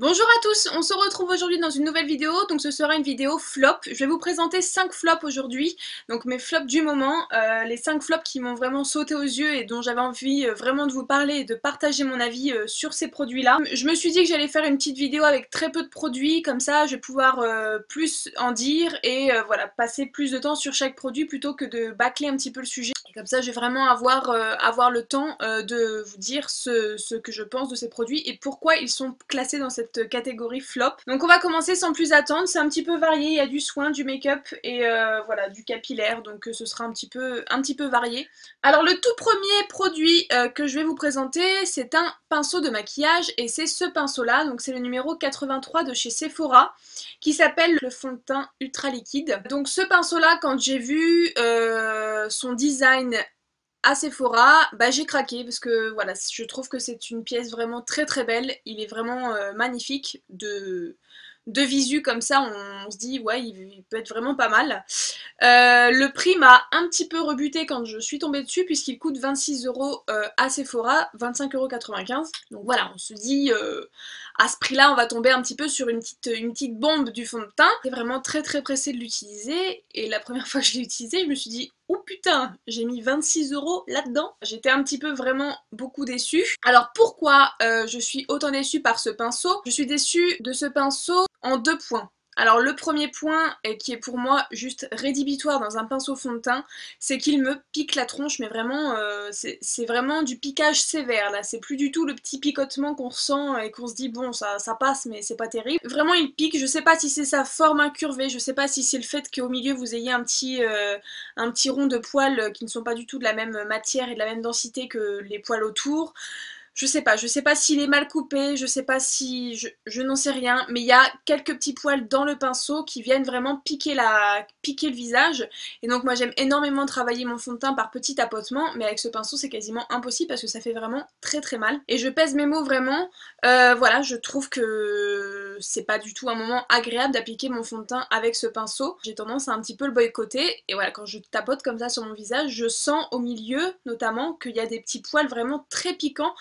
Bonjour à tous, on se retrouve aujourd'hui dans une nouvelle vidéo, donc ce sera une vidéo flop. Je vais vous présenter 5 flops aujourd'hui, donc mes flops du moment, les 5 flops qui m'ont vraiment sauté aux yeux et dont j'avais envie vraiment de vous parler et de partager mon avis sur ces produits-là. Je me suis dit que j'allais faire une petite vidéo avec très peu de produits, comme ça je vais pouvoir plus en dire et voilà, passer plus de temps sur chaque produit plutôt que de bâcler un petit peu le sujet. Et comme ça je vais vraiment avoir le temps de vous dire ce que je pense de ces produits et pourquoi ils sont classés dans cette catégorie flop. Donc on va commencer sans plus attendre, c'est un petit peu varié, il y a du soin, du make-up et voilà, du capillaire, donc ce sera un petit peu varié. Alors le tout premier produit que je vais vous présenter, c'est un pinceau de maquillage et c'est ce pinceau là, donc c'est le numéro 83 de chez Sephora qui s'appelle le fond de teint ultra liquide. Donc ce pinceau là, quand j'ai vu son design à Sephora, bah j'ai craqué parce que voilà, je trouve que c'est une pièce vraiment très très belle, il est vraiment magnifique de visu comme ça, on se dit ouais il peut être vraiment pas mal. Le prix m'a un petit peu rebuté quand je suis tombée dessus puisqu'il coûte 26 € à Sephora, 25,95 €. Donc voilà, on se dit à ce prix-là on va tomber un petit peu sur une petite bombe du fond de teint. J'étais vraiment très très pressée de l'utiliser et la première fois que je l'ai utilisé je me suis dit oh putain, j'ai mis 26 € là-dedans. J'étais un petit peu vraiment beaucoup déçue. Alors pourquoi je suis autant déçue par ce pinceau? Je suis déçue de ce pinceau en deux points. Alors le premier point, qui est pour moi juste rédhibitoire dans un pinceau fond de teint, c'est qu'il me pique la tronche, mais vraiment, c'est vraiment du piquage sévère là, c'est plus du tout le petit picotement qu'on ressent et qu'on se dit bon ça passe mais c'est pas terrible. Vraiment il pique, je sais pas si c'est sa forme incurvée, je sais pas si c'est le fait qu'au milieu vous ayez un petit rond de poils qui ne sont pas du tout de la même matière et de la même densité que les poils autour. Je sais pas s'il est mal coupé, je sais pas si... je n'en sais rien, mais il y a quelques petits poils dans le pinceau qui viennent vraiment piquer le visage. Et donc moi j'aime énormément travailler mon fond de teint par petits tapotements, mais avec ce pinceau c'est quasiment impossible parce que ça fait vraiment très très mal. Et je pèse mes mots vraiment, voilà, je trouve que c'est pas du tout un moment agréable d'appliquer mon fond de teint avec ce pinceau. J'ai tendance à un petit peu le boycotter, et voilà, quand je tapote comme ça sur mon visage, je sens au milieu notamment qu'il y a des petits poils vraiment très piquants.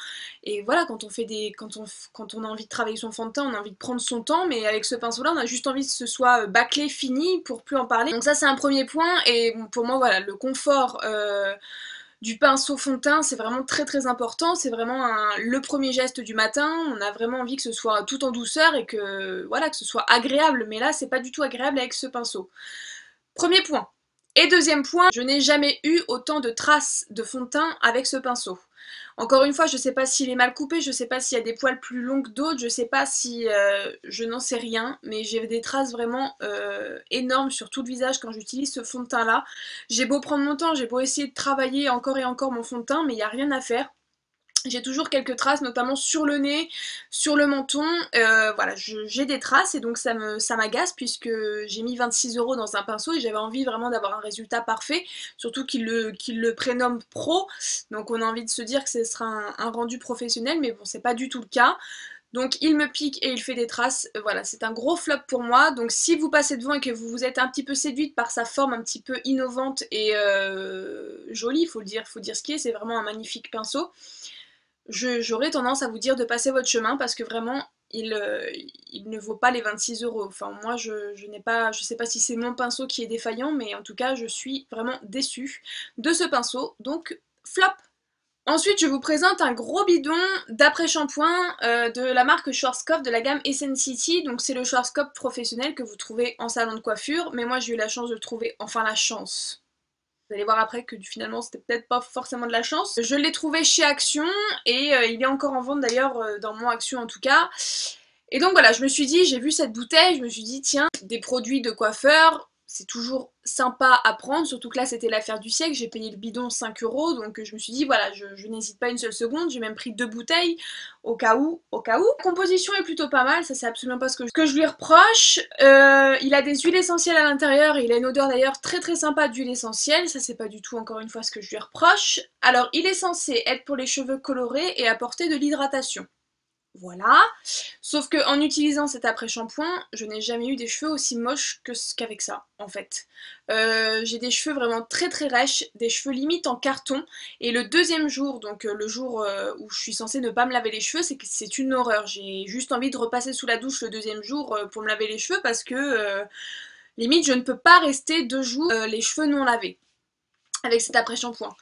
Et voilà, quand on a envie de travailler son fond de teint, on a envie de prendre son temps, mais avec ce pinceau-là, on a juste envie que ce soit bâclé, fini, pour plus en parler. Donc ça, c'est un premier point, et bon, pour moi, voilà, le confort du pinceau fond de teint, c'est vraiment très très important, c'est vraiment le premier geste du matin, on a vraiment envie que ce soit tout en douceur et que, voilà, que ce soit agréable, mais là, c'est pas du tout agréable avec ce pinceau. Premier point. Et deuxième point, je n'ai jamais eu autant de traces de fond de teint avec ce pinceau. Encore une fois, je sais pas s'il est mal coupé, je sais pas s'il y a des poils plus longs que d'autres, je sais pas si... je n'en sais rien, mais j'ai des traces vraiment énormes sur tout le visage quand j'utilise ce fond de teint là. J'ai beau prendre mon temps, j'ai beau essayer de travailler encore et encore mon fond de teint, mais il n'y a rien à faire. J'ai toujours quelques traces, notamment sur le nez, sur le menton, voilà, j'ai des traces et donc ça m'agace puisque j'ai mis 26 € dans un pinceau et j'avais envie vraiment d'avoir un résultat parfait, surtout qu'il le prénomme pro, donc on a envie de se dire que ce sera un rendu professionnel, mais bon, c'est pas du tout le cas. Donc il me pique et il fait des traces, voilà, c'est un gros flop pour moi, donc si vous passez devant et que vous vous êtes un petit peu séduite par sa forme un petit peu innovante et jolie, faut dire ce qui est, c'est vraiment un magnifique pinceau. J'aurais tendance à vous dire de passer votre chemin parce que vraiment il ne vaut pas les 26 €. Enfin moi je n'ai pas, je sais pas si c'est mon pinceau qui est défaillant, mais en tout cas je suis vraiment déçue de ce pinceau, donc flop. Ensuite je vous présente un gros bidon d'après-shampoing de la marque Schwarzkopf de la gamme Essence-City. Donc c'est le Schwarzkopf professionnel que vous trouvez en salon de coiffure, mais moi j'ai eu la chance de le trouver, enfin la chance. Vous allez voir après que finalement c'était peut-être pas forcément de la chance. Je l'ai trouvé chez Action et il est encore en vente d'ailleurs dans mon Action en tout cas. Et donc voilà, je me suis dit, j'ai vu cette bouteille, je me suis dit tiens, des produits de coiffeur, c'est toujours sympa à prendre, surtout que là c'était l'affaire du siècle, j'ai payé le bidon 5 € donc je me suis dit voilà, je n'hésite pas une seule seconde, j'ai même pris 2 bouteilles au cas où, au cas où. La composition est plutôt pas mal, ça c'est absolument pas ce que je lui reproche. Il a des huiles essentielles à l'intérieur, il a une odeur d'ailleurs très très sympa d'huile essentielle, ça c'est pas du tout encore une fois ce que je lui reproche. Alors il est censé être pour les cheveux colorés et apporter de l'hydratation. Voilà. Sauf que en utilisant cet après-shampoing, je n'ai jamais eu des cheveux aussi moches qu'avec ça, en fait. J'ai des cheveux vraiment très très rêches, des cheveux limite en carton, et le deuxième jour, donc le jour où je suis censée ne pas me laver les cheveux, c'est une horreur. J'ai juste envie de repasser sous la douche le deuxième jour pour me laver les cheveux parce que limite je ne peux pas rester 2 jours les cheveux non lavés avec cet après-shampoing.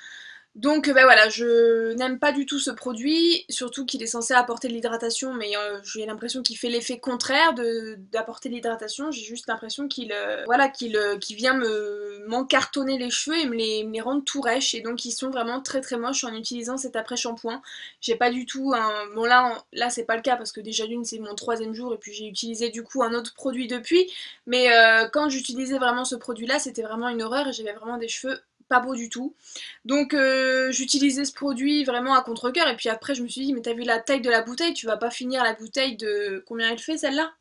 Donc bah voilà, je n'aime pas du tout ce produit, surtout qu'il est censé apporter de l'hydratation, mais j'ai l'impression qu'il fait l'effet contraire d'apporter de l'hydratation. J'ai juste l'impression qu'il voilà, qu'il vient m'encartonner les cheveux et me les rendre tout rêches, et donc ils sont vraiment très très moches en utilisant cet après-shampoing. J'ai pas du tout un... Bon là c'est pas le cas parce que déjà d'une c'est mon 3e jour et puis j'ai utilisé du coup un autre produit depuis, mais quand j'utilisais vraiment ce produit là c'était vraiment une horreur et j'avais vraiment des cheveux pas beaux du tout. Donc j'utilisais ce produit vraiment à contre-cœur et puis après je me suis dit mais t'as vu la taille de la bouteille, tu vas pas finir la bouteille de... Combien elle fait celle-là?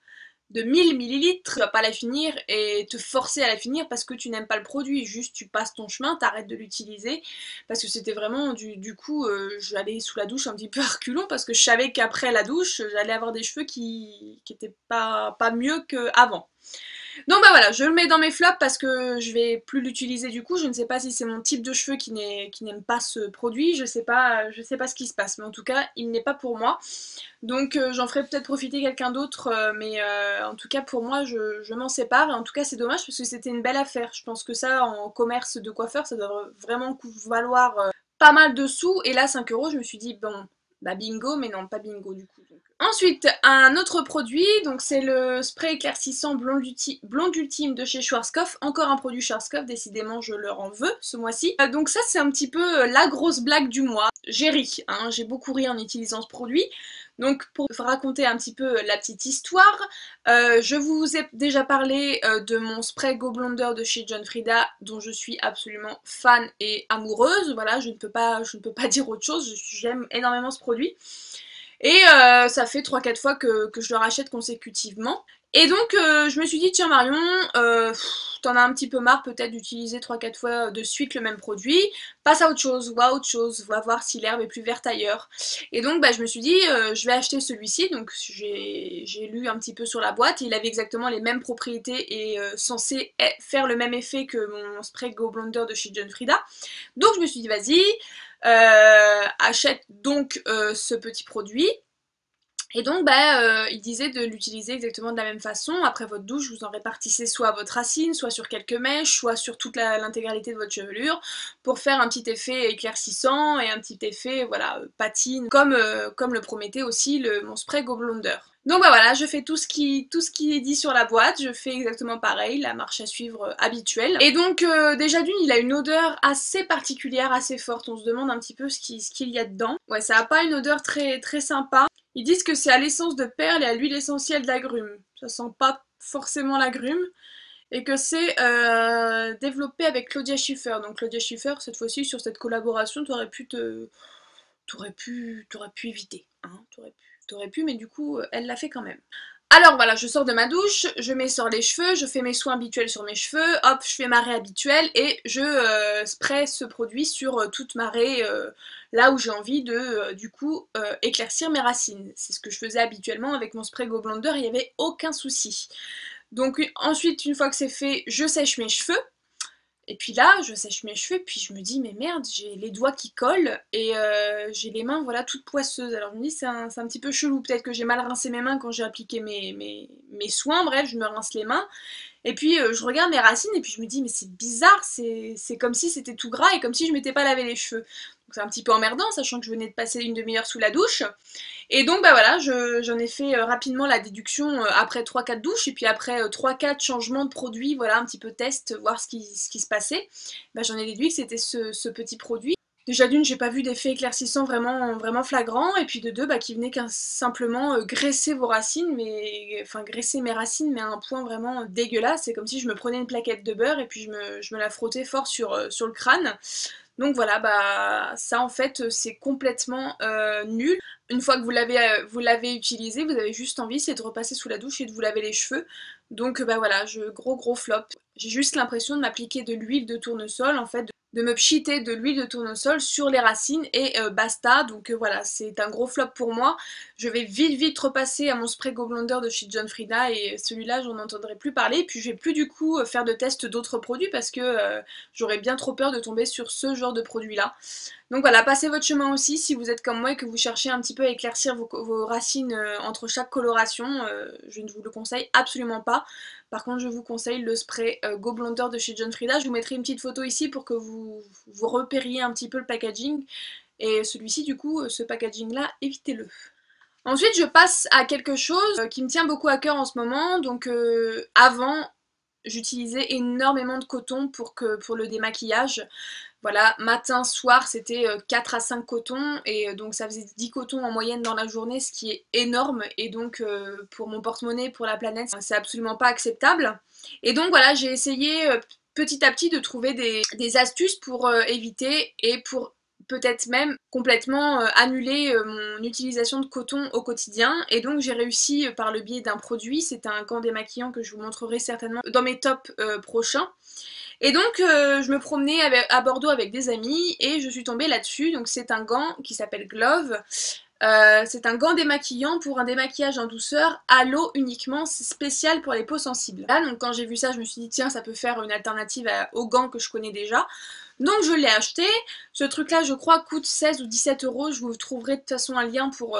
De 1000 millilitres, tu vas pas la finir et te forcer à la finir parce que tu n'aimes pas le produit, juste tu passes ton chemin, t'arrêtes de l'utiliser parce que c'était vraiment du coup j'allais sous la douche un petit peu à reculons parce que je savais qu'après la douche j'allais avoir des cheveux qui étaient pas mieux qu'avant. Donc bah voilà, je le mets dans mes flops parce que je vais plus l'utiliser du coup. Je ne sais pas si c'est mon type de cheveux qui n'aime pas ce produit. Je sais pas ce qui se passe, mais en tout cas, il n'est pas pour moi. Donc j'en ferai peut-être profiter quelqu'un d'autre, mais en tout cas pour moi, je m'en sépare. Et en tout cas, c'est dommage parce que c'était une belle affaire. Je pense que ça, en commerce de coiffeur, ça doit vraiment valoir pas mal de sous. Et là, 5 euros, je me suis dit, bon, bah bingo, mais non, pas bingo du coup. Ensuite, un autre produit, donc c'est le spray éclaircissant Blonde Ultime de chez Schwarzkopf. Encore un produit Schwarzkopf, décidément je leur en veux ce mois-ci. Donc ça c'est un petit peu la grosse blague du mois. J'ai ri, hein, j'ai beaucoup ri en utilisant ce produit. Donc pour raconter un petit peu la petite histoire, je vous ai déjà parlé de mon spray Go Blonder de chez John Frieda dont je suis absolument fan et amoureuse. Voilà, je ne peux pas dire autre chose, j'aime énormément ce produit. Et ça fait 3-4 fois que je le rachète consécutivement. Et donc je me suis dit tiens Marion, t'en as un petit peu marre peut-être d'utiliser 3-4 fois de suite le même produit, passe à autre chose, va voir si l'herbe est plus verte ailleurs. Et donc bah, je me suis dit je vais acheter celui-ci, donc j'ai lu un petit peu sur la boîte, il avait exactement les mêmes propriétés et censé faire le même effet que mon spray Go Blonder de chez John Frieda. Donc je me suis dit vas-y, achète donc ce petit produit. Et donc bah, il disait de l'utiliser exactement de la même façon. Après votre douche, vous en répartissez soit à votre racine, soit sur quelques mèches, soit sur toute l'intégralité de votre chevelure, pour faire un petit effet éclaircissant et un petit effet voilà patine, comme le promettait aussi mon spray Go Blonder. Donc bah voilà, je fais tout ce qui est dit sur la boîte, je fais exactement pareil, la marche à suivre habituelle. Et donc déjà d'une, il a une odeur assez particulière, assez forte, on se demande un petit peu ce qu'il y a dedans. Ouais, ça a pas une odeur très très sympa. Ils disent que c'est à l'essence de perle et à l'huile essentielle d'agrumes. Ça sent pas forcément l'agrume. Et que c'est développé avec Claudia Schiffer. Donc Claudia Schiffer, cette fois-ci, sur cette collaboration, t'aurais pu éviter. Hein, t'aurais pu, mais du coup, elle l'a fait quand même. Alors voilà, je sors de ma douche, je m'essore les cheveux, je fais mes soins habituels sur mes cheveux, hop, je fais ma raie habituelle et je spray ce produit sur toute ma raie, là où j'ai envie de, du coup, éclaircir mes racines. C'est ce que je faisais habituellement avec mon spray Go Blonder, il n'y avait aucun souci. Donc ensuite, une fois que c'est fait, je sèche mes cheveux. Et puis là, je sèche mes cheveux, puis je me dis, mais merde, j'ai les doigts qui collent et j'ai les mains, voilà, toutes poisseuses. Alors je me dis, c'est un petit peu chelou, peut-être que j'ai mal rincé mes mains quand j'ai appliqué mes soins, bref, je me rince les mains. Et puis je regarde mes racines et puis je me dis, mais c'est bizarre, c'est comme si c'était tout gras et comme si je m'étais pas lavé les cheveux. Donc c'est un petit peu emmerdant, sachant que je venais de passer une demi-heure sous la douche. Et donc bah voilà, j'en ai fait rapidement la déduction après 3-4 douches, et puis après 3-4 changements de produits, voilà, un petit peu test, voir ce qui se passait. Bah, j'en ai déduit que c'était ce petit produit. Déjà d'une, j'ai pas vu d'effet éclaircissant vraiment flagrant, et puis de deux, bah, qui venait simplement graisser vos racines, mais enfin graisser mes racines, mais à un point vraiment dégueulasse. C'est comme si je me prenais une plaquette de beurre et puis je me la frottais fort sur le crâne. Donc voilà, bah ça en fait c'est complètement nul. Une fois que vous l'avez utilisé, vous avez juste envie, c'est de repasser sous la douche et de vous laver les cheveux. Donc bah voilà, gros flop. J'ai juste l'impression de m'appliquer de l'huile de tournesol, en fait, de me pchiter de l'huile de tournesol sur les racines et basta. Donc voilà, c'est un gros flop pour moi. Je vais vite repasser à mon spray Go Blonder de chez John Frieda et celui-là j'en entendrai plus parler. Puis je vais plus du coup faire de tests d'autres produits parce que j'aurais bien trop peur de tomber sur ce genre de produit là. Donc voilà, passez votre chemin aussi si vous êtes comme moi et que vous cherchez un petit peu à éclaircir vos racines entre chaque coloration. Je ne vous le conseille absolument pas. Par contre, je vous conseille le spray Go Blonder de chez John Frieda. Je vous mettrai une petite photo ici pour que vous repériez un petit peu le packaging. Et celui-ci, du coup, ce packaging-là, évitez-le. Ensuite, je passe à quelque chose qui me tient beaucoup à cœur en ce moment. Donc avant, j'utilisais énormément de coton pour le démaquillage. Voilà, matin, soir, c'était 4 à 5 cotons, et donc ça faisait 10 cotons en moyenne dans la journée, ce qui est énorme, et donc pour mon porte-monnaie, pour la planète, c'est absolument pas acceptable. Et donc voilà, j'ai essayé petit à petit de trouver des astuces pour éviter et pour peut-être même complètement annuler mon utilisation de coton au quotidien, et donc j'ai réussi par le biais d'un produit, c'est un gant démaquillant que je vous montrerai certainement dans mes tops prochains. Et donc je me promenais à Bordeaux avec des amis et je suis tombée là-dessus. Donc c'est un gant qui s'appelle Glove. C'est un gant démaquillant pour un démaquillage en douceur à l'eau uniquement, c'est spécial pour les peaux sensibles. Là, donc quand j'ai vu ça, je me suis dit tiens, ça peut faire une alternative aux gants que je connais déjà. Donc je l'ai acheté. Ce truc-là, je crois, coûte 16 ou 17 euros. Je vous trouverai de toute façon un lien pour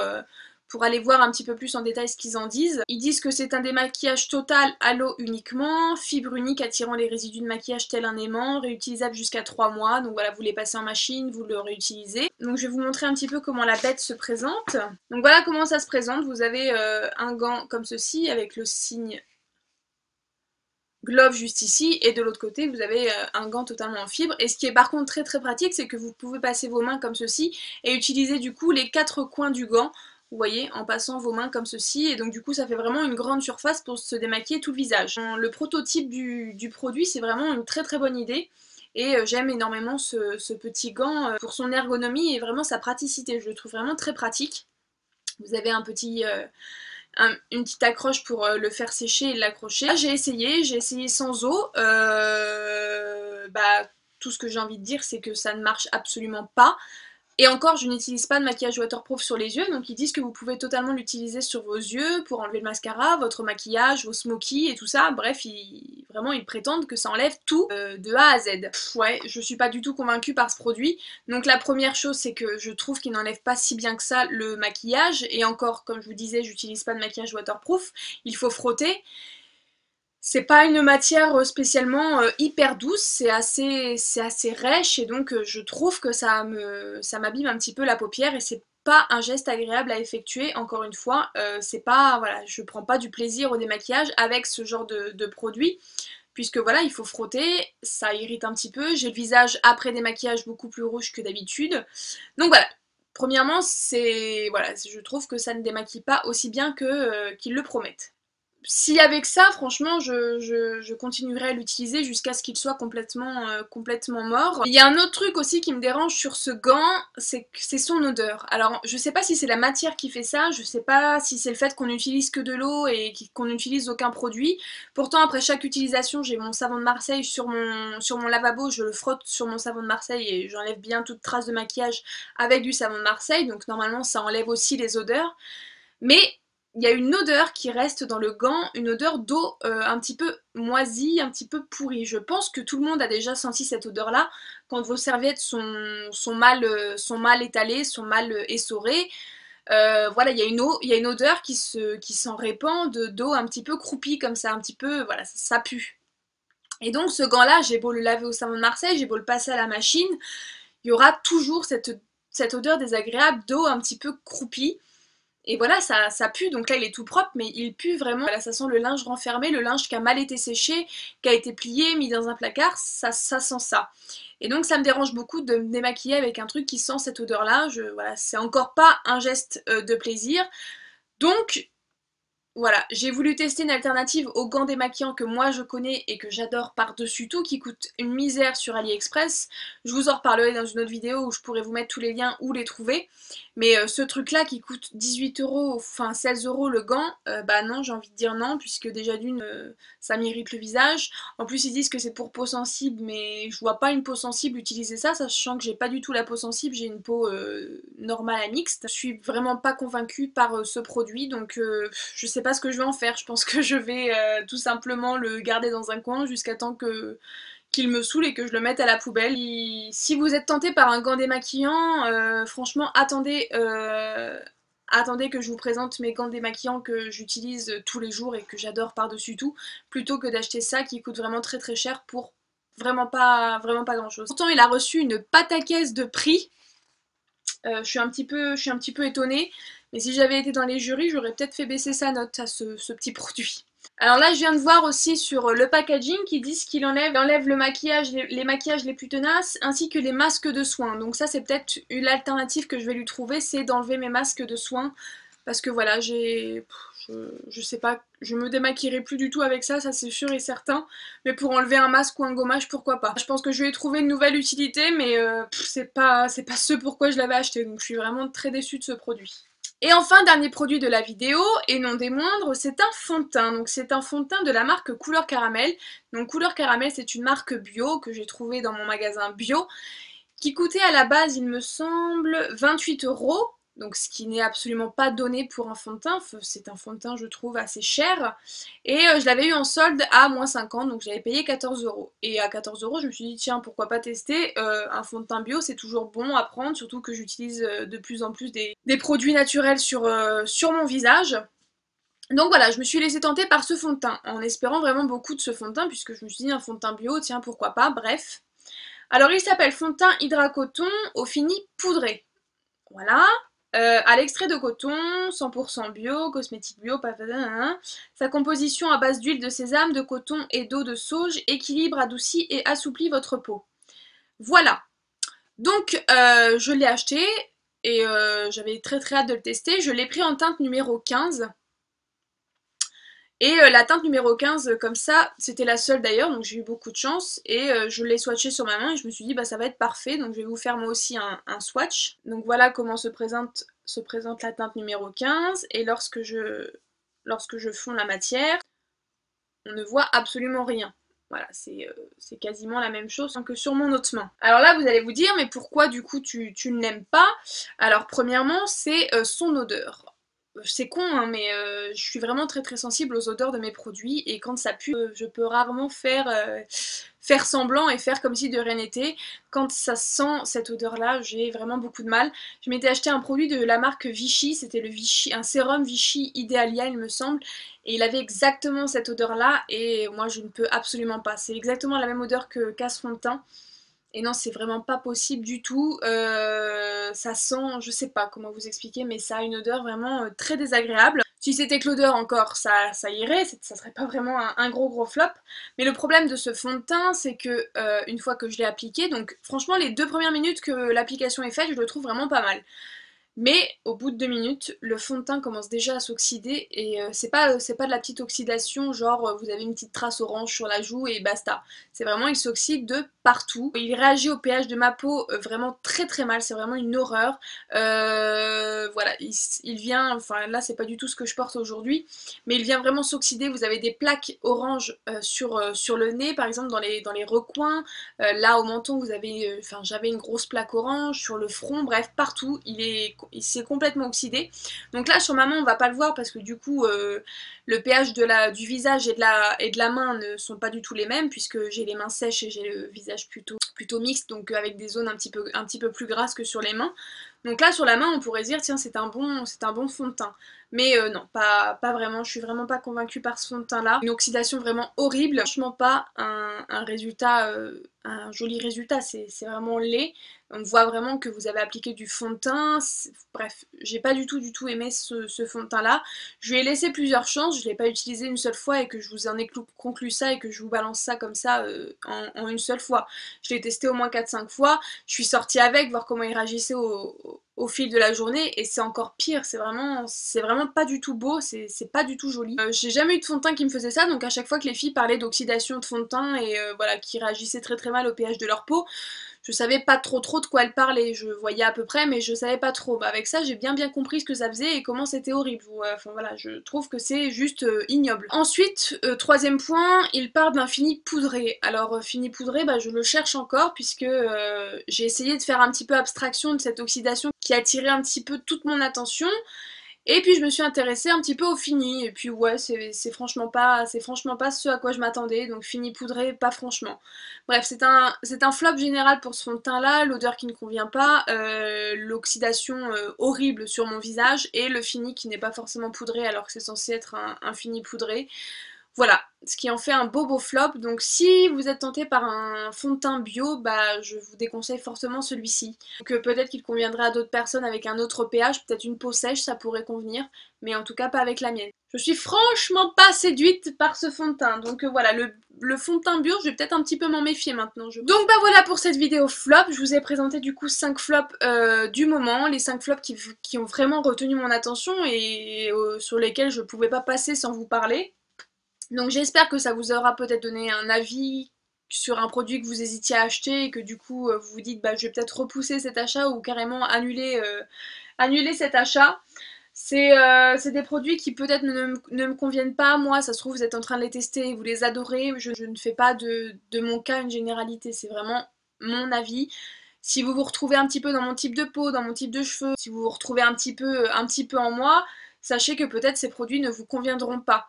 aller voir un petit peu plus en détail ce qu'ils en disent. Ils disent que c'est un démaquillage total à l'eau uniquement, fibre unique attirant les résidus de maquillage tel un aimant, réutilisable jusqu'à 3 mois, donc voilà, vous les passez en machine, vous le réutilisez. Donc je vais vous montrer un petit peu comment la bête se présente. Donc voilà comment ça se présente, vous avez un gant comme ceci avec le signe Glove juste ici, et de l'autre côté vous avez un gant totalement en fibre. Et ce qui est par contre très pratique, c'est que vous pouvez passer vos mains comme ceci et utiliser du coup les 4 coins du gant, vous voyez, en passant vos mains comme ceci, et donc du coup ça fait vraiment une grande surface pour se démaquiller tout le visage. Le prototype du produit, c'est vraiment une très bonne idée, et j'aime énormément ce petit gant pour son ergonomie et vraiment sa praticité, je le trouve vraiment très pratique. Vous avez un petit... une petite accroche pour le faire sécher et l'accrocher. J'ai essayé sans eau. Bah, tout ce que j'ai envie de dire, c'est que ça ne marche absolument pas. Et encore, je n'utilise pas de maquillage waterproof sur les yeux, donc ils disent que vous pouvez totalement l'utiliser sur vos yeux pour enlever le mascara, votre maquillage, vos smokies et tout ça. Bref, vraiment, ils prétendent que ça enlève tout de A à Z. Ouais, je suis pas du tout convaincue par ce produit. Donc la première chose, c'est que je trouve qu'il n'enlève pas si bien que ça le maquillage. Et encore, comme je vous disais, j'utilise pas de maquillage waterproof. Il faut frotter. C'est pas une matière spécialement hyper douce, c'est assez rêche, et donc je trouve que ça m'abîme un petit peu la paupière, et c'est pas un geste agréable à effectuer. Encore une fois, c'est pas, voilà, je prends pas du plaisir au démaquillage avec ce genre de produit, puisque voilà, il faut frotter, ça irrite un petit peu, j'ai le visage après démaquillage beaucoup plus rouge que d'habitude. Donc voilà, premièrement, voilà, je trouve que ça ne démaquille pas aussi bien qu'ils le promettent. Si avec ça, franchement, je continuerai à l'utiliser jusqu'à ce qu'il soit complètement mort. Il y a un autre truc aussi qui me dérange sur ce gant, c'est que c'est son odeur. Alors, je sais pas si c'est la matière qui fait ça, je sais pas si c'est le fait qu'on n'utilise que de l'eau et qu'on n'utilise aucun produit. Pourtant, après chaque utilisation, j'ai mon savon de Marseille sur mon lavabo, je le frotte sur mon savon de Marseille et j'enlève bien toute trace de maquillage avec du savon de Marseille, donc normalement ça enlève aussi les odeurs. Mais il y a une odeur qui reste dans le gant, une odeur d'eau un petit peu moisie, un petit peu pourrie. Je pense que tout le monde a déjà senti cette odeur-là quand vos serviettes sont mal étalées, sont mal essorées. Voilà, il y a une odeur qui s'en répand d'eau un petit peu croupie comme ça, un petit peu, voilà, ça pue. Et donc ce gant-là, j'ai beau le laver au savon de Marseille, j'ai beau le passer à la machine, il y aura toujours cette odeur désagréable d'eau un petit peu croupie. Et voilà, ça pue, donc là il est tout propre, mais il pue vraiment. Voilà, ça sent le linge renfermé, le linge qui a mal été séché, qui a été plié, mis dans un placard, ça sent ça. Et donc ça me dérange beaucoup de me démaquiller avec un truc qui sent cette odeur-là. Voilà, c'est encore pas un geste de plaisir. Donc Voilà, j'ai voulu tester une alternative aux gants démaquillants que moi je connais et que j'adore par-dessus tout, qui coûte une misère sur AliExpress. Je vous en reparlerai dans une autre vidéo où je pourrais vous mettre tous les liens où les trouver. Mais ce truc-là qui coûte 18 euros, enfin 16 euros le gant, bah non, j'ai envie de dire non, puisque déjà d'une, ça m'irrite le visage. En plus, ils disent que c'est pour peau sensible, mais je vois pas une peau sensible utiliser ça, sachant que j'ai pas du tout la peau sensible, j'ai une peau normale à mixte. Je suis vraiment pas convaincue par ce produit, donc je sais pas ce que je vais en faire. Je pense que je vais tout simplement le garder dans un coin jusqu'à temps que qu'il me saoule et que je le mette à la poubelle. Si vous êtes tenté par un gant démaquillant, franchement attendez que je vous présente mes gants démaquillants que j'utilise tous les jours et que j'adore par-dessus tout, plutôt que d'acheter ça qui coûte vraiment très très cher pour vraiment pas grand chose. Pourtant il a reçu une pataquès de prix. Je suis un petit peu étonnée, mais si j'avais été dans les jurys, j'aurais peut-être fait baisser sa note à ce petit produit. Alors là, je viens de voir aussi sur le packaging qu'ils disent qu'il enlève le maquillage, les maquillages les plus tenaces, ainsi que les masques de soins. Donc ça, c'est peut-être une alternative que je vais lui trouver, c'est d'enlever mes masques de soins. Parce que voilà, je sais pas, je me démaquillerai plus du tout avec ça, ça c'est sûr et certain. Mais pour enlever un masque ou un gommage, pourquoi pas. Je pense que je vais trouver une nouvelle utilité, mais c'est pas ce pourquoi je l'avais acheté. Donc je suis vraiment très déçue de ce produit. Et enfin, dernier produit de la vidéo, et non des moindres, c'est un fond de teint. Donc c'est un fond de teint de la marque Couleur Caramel. Donc Couleur Caramel, c'est une marque bio que j'ai trouvée dans mon magasin bio, qui coûtait à la base, il me semble, 28 euros. Donc ce qui n'est absolument pas donné pour un fond de teint, c'est un fond de teint je trouve assez cher. Et je l'avais eu en solde à moins 50, donc j'avais payé 14 euros. Et à 14 euros je me suis dit tiens pourquoi pas tester, un fond de teint bio c'est toujours bon à prendre, surtout que j'utilise de plus en plus des produits naturels sur mon visage. Donc voilà, je me suis laissée tenter par ce fond de teint, en espérant vraiment beaucoup de ce fond de teint, puisque je me suis dit un fond de teint bio, tiens pourquoi pas, bref. Alors il s'appelle fond de teint Hydra Coton au fini poudré. Voilà. À l'extrait de coton, 100% bio, cosmétique bio, patata. Sa composition à base d'huile de sésame, de coton et d'eau de sauge équilibre, adoucit et assouplit votre peau. Voilà. Donc je l'ai acheté et j'avais très très hâte de le tester. Je l'ai pris en teinte numéro 15. Et la teinte numéro 15, comme ça, c'était la seule d'ailleurs, donc j'ai eu beaucoup de chance. Et je l'ai swatché sur ma main et je me suis dit, bah ça va être parfait, donc je vais vous faire moi aussi un swatch. Donc voilà comment se présente la teinte numéro 15. Et lorsque je fonds la matière, on ne voit absolument rien. Voilà, c'est quasiment la même chose que sur mon autre main. Alors là, vous allez vous dire, mais pourquoi du coup tu ne l'aimes pas? Alors premièrement, c'est son odeur. C'est con, hein, mais je suis vraiment très très sensible aux odeurs de mes produits et quand ça pue, je peux rarement faire semblant et faire comme si de rien n'était. Quand ça sent cette odeur-là, j'ai vraiment beaucoup de mal. Je m'étais acheté un produit de la marque Vichy, c'était le Vichy, un sérum Vichy Idealia il me semble, et il avait exactement cette odeur-là et moi je ne peux absolument pas. C'est exactement la même odeur que casse fond de teint. Et non, c'est vraiment pas possible du tout. Ça sent, je sais pas comment vous expliquer, mais ça a une odeur vraiment très désagréable. Si c'était que l'odeur encore, ça irait, ça serait pas vraiment un gros flop. Mais le problème de ce fond de teint, c'est que une fois que je l'ai appliqué, donc franchement les 2 premières minutes que l'application est faite, je le trouve vraiment pas mal. Mais au bout de 2 minutes, le fond de teint commence déjà à s'oxyder et c'est pas de la petite oxydation, genre vous avez une petite trace orange sur la joue et basta. C'est vraiment, il s'oxyde de partout. Il réagit au pH de ma peau vraiment très très mal, c'est vraiment une horreur. Voilà, il vient, enfin là c'est pas du tout ce que je porte aujourd'hui, mais il vient vraiment s'oxyder. Vous avez des plaques oranges sur le nez, par exemple dans les recoins. Là au menton, vous avez, enfin j'avais une grosse plaque orange, sur le front, bref, partout. Il s'est complètement oxydé. Donc là sur ma main on va pas le voir parce que du coup le pH du visage et de la main ne sont pas du tout les mêmes puisque j'ai les mains sèches et j'ai le visage plutôt mixte, donc avec des zones un petit peu plus grasses que sur les mains. Donc là sur la main on pourrait dire tiens c'est un bon fond de teint. Mais non, pas vraiment, je suis vraiment pas convaincue par ce fond de teint là. Une oxydation vraiment horrible, franchement pas un résultat, un joli résultat, c'est vraiment laid. On voit vraiment que vous avez appliqué du fond de teint, bref, j'ai pas du tout aimé ce fond de teint là. Je lui ai laissé plusieurs chances, je l'ai pas utilisé une seule fois et que je vous en ai conclu ça et que je vous balance ça comme ça en une seule fois. Je l'ai testé au moins 4-5 fois, je suis sortie avec, voir comment il réagissait au fil de la journée et c'est encore pire, c'est vraiment pas du tout beau, c'est pas du tout joli. J'ai jamais eu de fond de teint qui me faisait ça, donc à chaque fois que les filles parlaient d'oxydation de fond de teint et voilà, qui réagissaient très mal au pH de leur peau, je savais pas trop de quoi elle parlait, je voyais à peu près mais je savais pas trop. Bah, avec ça j'ai bien compris ce que ça faisait et comment c'était horrible. Enfin voilà, je trouve que c'est juste ignoble. Ensuite, troisième point, il part d'un fini poudré. Alors fini poudré, bah, je le cherche encore puisque j'ai essayé de faire un petit peu abstraction de cette oxydation qui a attiré un petit peu toute mon attention. Et puis je me suis intéressée un petit peu au fini, et puis ouais, c'est franchement pas ce à quoi je m'attendais, donc fini poudré, pas franchement. Bref, c'est un flop général pour ce fond de teint là, l'odeur qui ne convient pas, l'oxydation horrible sur mon visage, et le fini qui n'est pas forcément poudré alors que c'est censé être un fini poudré. Voilà, ce qui en fait un beau flop, donc si vous êtes tenté par un fond de teint bio, bah je vous déconseille fortement celui-ci. Donc peut-être qu'il conviendrait à d'autres personnes avec un autre pH, peut-être une peau sèche ça pourrait convenir, mais en tout cas pas avec la mienne. Je suis franchement pas séduite par ce fond de teint, donc voilà, le fond de teint bio, je vais peut-être un petit peu m'en méfier maintenant. Donc bah voilà pour cette vidéo flop, je vous ai présenté du coup 5 flops du moment, les 5 flops qui ont vraiment retenu mon attention et sur lesquels je pouvais pas passer sans vous parler. Donc j'espère que ça vous aura peut-être donné un avis sur un produit que vous hésitiez à acheter et que du coup vous vous dites bah je vais peut-être repousser cet achat ou carrément annuler cet achat. C'est des produits qui peut-être ne me conviennent pas, moi ça se trouve vous êtes en train de les tester et vous les adorez, je ne fais pas de mon cas une généralité, c'est vraiment mon avis. Si vous vous retrouvez un petit peu dans mon type de peau, dans mon type de cheveux, si vous vous retrouvez un petit peu en moi, sachez que peut-être ces produits ne vous conviendront pas.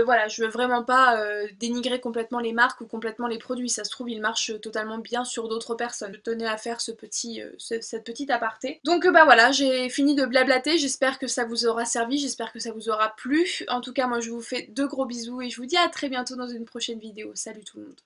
Voilà, je veux vraiment pas dénigrer complètement les marques ou complètement les produits, ça se trouve ils marchent totalement bien sur d'autres personnes. Je tenais à faire cette petite aparté. Donc bah voilà, j'ai fini de blablater, j'espère que ça vous aura servi, j'espère que ça vous aura plu. En tout cas moi je vous fais de gros bisous et je vous dis à très bientôt dans une prochaine vidéo. Salut tout le monde.